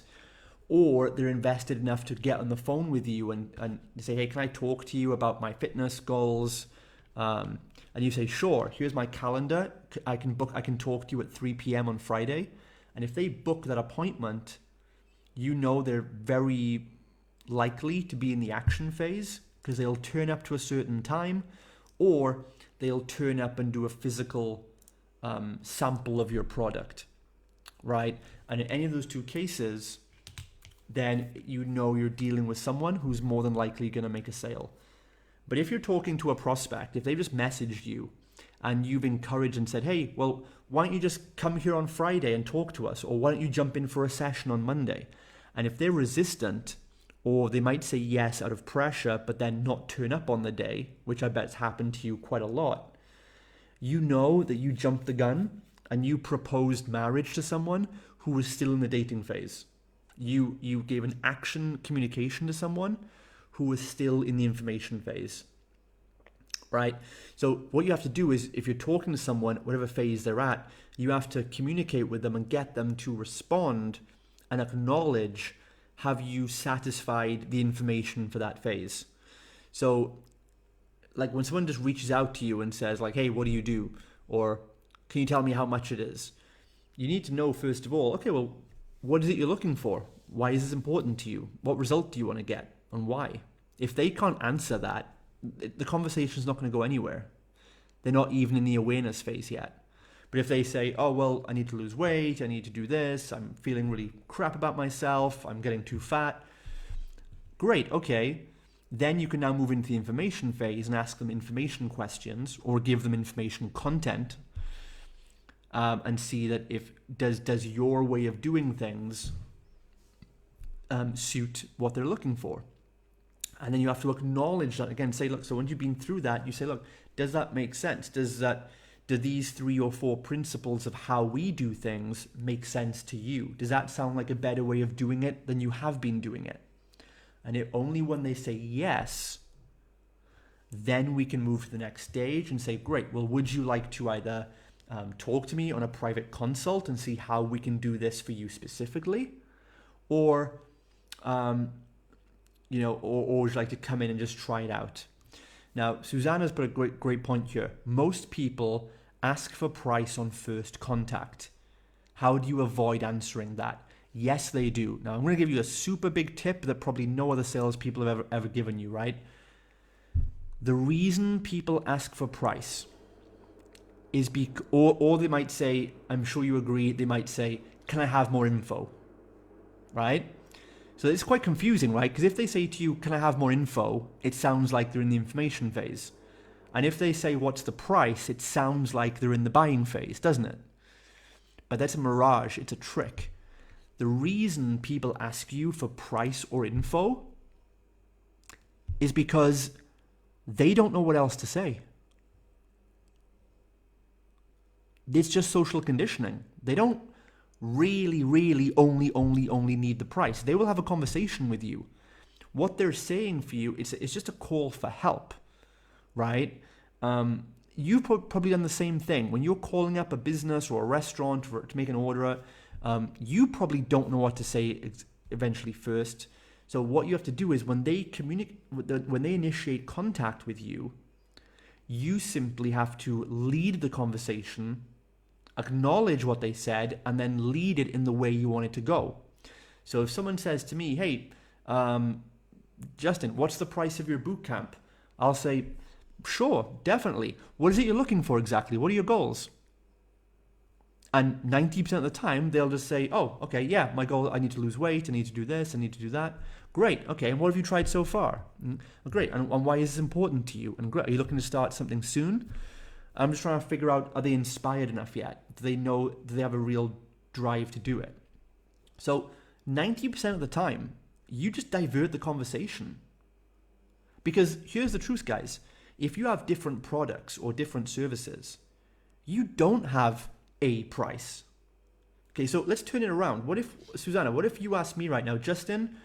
or they're invested enough to get on the phone with you and say, hey, can I talk to you about my fitness goals? And you say, sure, here's my calendar. I can talk to you at 3 p.m. on Friday. And if they book that appointment, you know they're very likely to be in the action phase because they'll turn up to a certain time, or they'll turn up and do a physical sample of your product, right? And in any of those two cases, then you know you're dealing with someone who's more than likely going to make a sale. But if you're talking to a prospect, if they just messaged you and you've encouraged and said, hey, well, why don't you just come here on Friday and talk to us? Or why don't you jump in for a session on Monday? And if they're resistant, or they might say yes out of pressure, but then not turn up on the day, which I bet's happened to you quite a lot, you know that you jumped the gun and you proposed marriage to someone who was still in the dating phase. You gave an action communication to someone who was still in the information phase, right? So what you have to do is, if you're talking to someone, whatever phase they're at, you have to communicate with them and get them to respond and acknowledge, have you satisfied the information for that phase? So like when someone just reaches out to you and says like, hey, what do you do? Or can you tell me how much it is? You need to know, first of all, okay, well, what is it you're looking for? Why is this important to you? What result do you want to get and why? If they can't answer that, the conversation's not going to go anywhere. They're not even in the awareness phase yet. But if they say, oh, well, I need to lose weight, I need to do this, I'm feeling really crap about myself, I'm getting too fat. Great, okay. Then you can now move into the information phase and ask them information questions or give them information content, and see that if does your way of doing things suit what they're looking for. And then you have to acknowledge that again. Say, look, so once you've been through that, you say, look, does that make sense? Do these 3 or 4 principles of how we do things make sense to you? Does that sound like a better way of doing it than you have been doing it? And only when they say yes, then we can move to the next stage and say, great, well, would you like to either talk to me on a private consult and see how we can do this for you specifically? Or, or would you like to come in and just try it out? Now, Susanna's put a great point here. Most people ask for price on first contact. How do you avoid answering that? Yes, they do. Now, I'm going to give you a super big tip that probably no other salespeople have ever given you, right? The reason people ask for price is or they might say, I'm sure you agree, they might say, can I have more info? Right? So it's quite confusing, right? Because if they say to you, can I have more info? It sounds like they're in the information phase. And if they say, what's the price? It sounds like they're in the buying phase, doesn't it? But that's a mirage. It's a trick. The reason people ask you for price or info is because they don't know what else to say. It's just social conditioning. They don't really only need the price. They will have a conversation with you. What they're saying for you, it's just a call for help, right? You've probably done the same thing. When you're calling up a business or a restaurant to make an order, you probably don't know what to say eventually first. So what you have to do is when they initiate contact with you, you simply have to lead the conversation, acknowledge what they said, and then lead it in the way you want it to go. So if someone says to me, hey, Justin, what's the price of your bootcamp? I'll say, sure, definitely. What is it you're looking for exactly? What are your goals? And 90% of the time, they'll just say, oh, okay, yeah, my goal, I need to lose weight, I need to do this, I need to do that. Great, okay, and what have you tried so far? Great, and why is this important to you? And great, are you looking to start something soon? I'm just trying to figure out, are they inspired enough yet? Do they have a real drive to do it? So 90% of the time, you just divert the conversation. Because here's the truth, guys. If you have different products or different services, you don't have a price. Okay, so let's turn it around. Susanna, what if you ask me right now, Justin,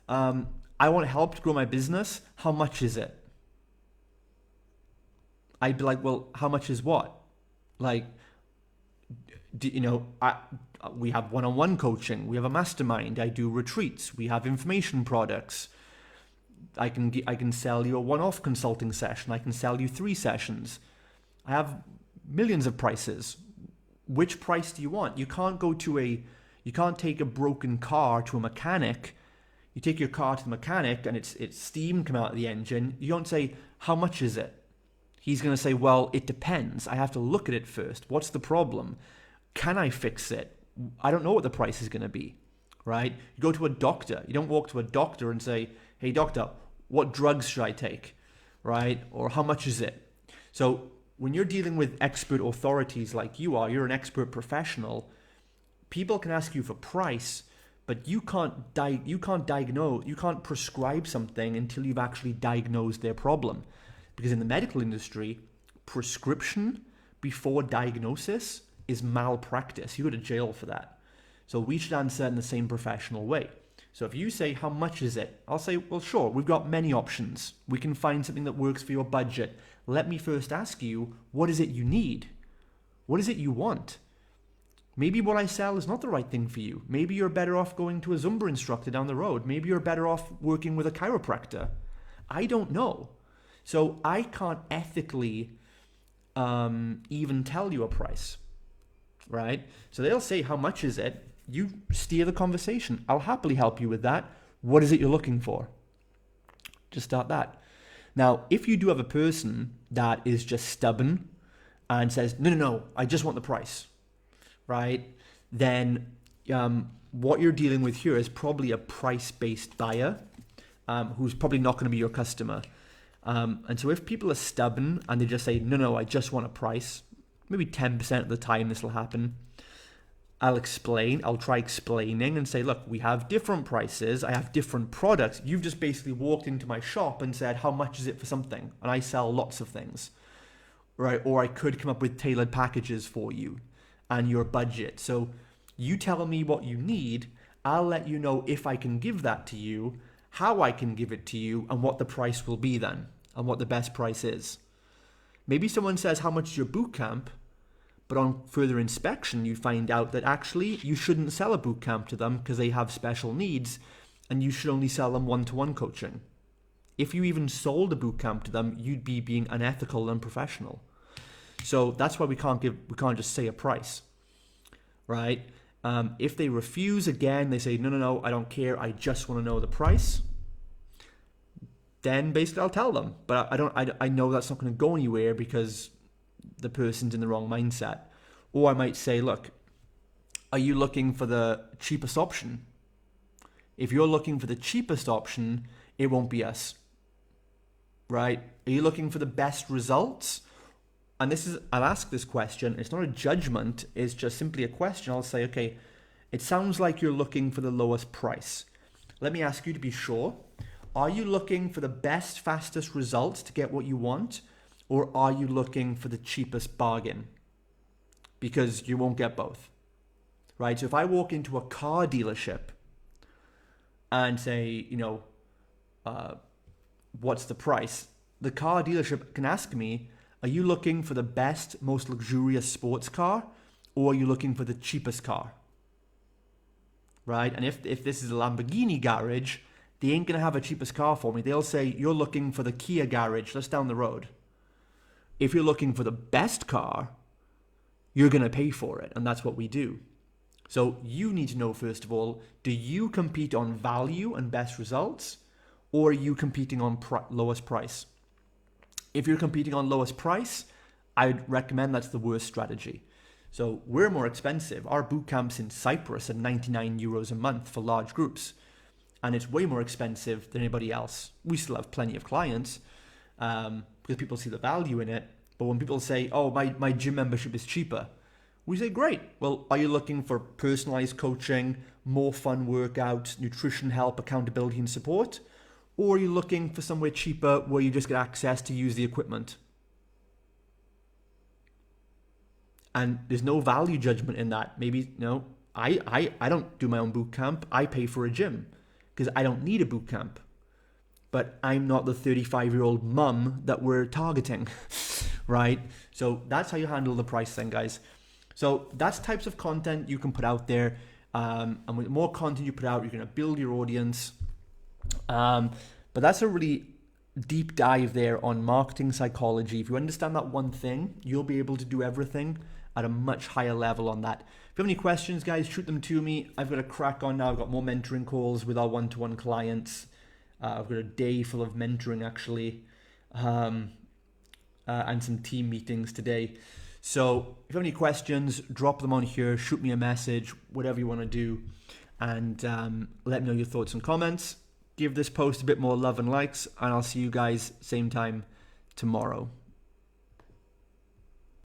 I want help to grow my business. How much is it? I'd be like, well, how much is what? Like, we have one-on-one coaching. We have a mastermind. I do retreats. We have information products. I can sell you a one-off consulting session. I can sell you 3 sessions. I have millions of prices. Which price do you want? You can't take a broken car to a mechanic. You take your car to the mechanic and it's steam come out of the engine. You don't say, how much is it? He's going to say, well, it depends. I have to look at it first. What's the problem? Can I fix it? I don't know what the price is going to be, right? You go to a doctor. You don't walk to a doctor and say, hey, doctor, what drugs should I take, right? Or how much is it? So when you're dealing with expert authorities like you are, you're an expert professional, people can ask you for price, but you can't diagnose, you can't prescribe something until you've actually diagnosed their problem. Because in the medical industry, prescription before diagnosis is malpractice. You go to jail for that. So we should answer in the same professional way. So if you say, how much is it? I'll say, well, sure, we've got many options. We can find something that works for your budget. Let me first ask you, what is it you need? What is it you want? Maybe what I sell is not the right thing for you. Maybe you're better off going to a Zumba instructor down the road. Maybe you're better off working with a chiropractor. I don't know. So I can't ethically even tell you a price, right? So they'll say, how much is it? You steer the conversation. I'll happily help you with that. What is it you're looking for? Just start that. Now, if you do have a person that is just stubborn and says, no, I just want the price, right? Then what you're dealing with here is probably a price-based buyer who's probably not going to be your customer. And so if people are stubborn and they just say, no, I just want a price, maybe 10% of the time this will happen. I'll try explaining and say, look, we have different prices. I have different products. You've just basically walked into my shop and said, how much is it for something? And I sell lots of things, right? Or I could come up with tailored packages for you and your budget. So you tell me what you need. I'll let you know if I can give that to you, how I can give it to you, and what the price will be then, and what the best price is. Maybe someone says, how much is your boot camp? But on further inspection, you find out that actually you shouldn't sell a boot camp to them because they have special needs, and you should only sell them one-to-one coaching. If you even sold a boot camp to them, you'd be being unethical and unprofessional. So that's why we can't just say a price, right? If they refuse again, they say, no, I don't care. I just want to know the price. Then basically I'll tell them, but I know that's not going to go anywhere because the person's in the wrong mindset. Or I might say, look, are you looking for the cheapest option? If you're looking for the cheapest option, it won't be us, right? Are you looking for the best results? And I'll ask this question. It's not a judgment. It's just simply a question. I'll say, okay, it sounds like you're looking for the lowest price. Let me ask you to be sure. Are you looking for the best, fastest results to get what you want? Or are you looking for the cheapest bargain? Because you won't get both, right? So if I walk into a car dealership and say, what's the price? The car dealership can ask me, are you looking for the best, most luxurious sports car? Or are you looking for the cheapest car? Right? And if this is a Lamborghini garage, they ain't going to have a cheapest car for me. They'll say, you're looking for the Kia garage that's down the road. If you're looking for the best car, you're going to pay for it. And that's what we do. So you need to know, first of all, do you compete on value and best results? Or are you competing on lowest price? If you're competing on lowest price, I'd recommend that's the worst strategy. So we're more expensive. Our boot camps in Cyprus are 99 euros a month for large groups. And it's way more expensive than anybody else. We still have plenty of clients because people see the value in it. But when people say, oh, my gym membership is cheaper, we say, great. Well, are you looking for personalized coaching, more fun workouts, nutrition help, accountability and support? Or are you looking for somewhere cheaper where you just get access to use the equipment? And there's no value judgment in that. Maybe, no, I don't do my own boot camp. I pay for a gym because I don't need a boot camp. But I'm not the 35-year-old mum that we're targeting, right? So that's how you handle the price thing, guys. So that's types of content you can put out there. And with more content you put out, you're going to build your audience. But that's a really deep dive there on marketing psychology. If you understand that one thing, you'll be able to do everything at a much higher level on that. If you have any questions, guys, shoot them to me. I've got a crack on now. I've got more mentoring calls with our one-to-one clients. I've got a day full of mentoring, actually, and some team meetings today. So if you have any questions, drop them on here. Shoot me a message, whatever you want to do, and let me know your thoughts and comments. Give this post a bit more love and likes, and I'll see you guys same time tomorrow.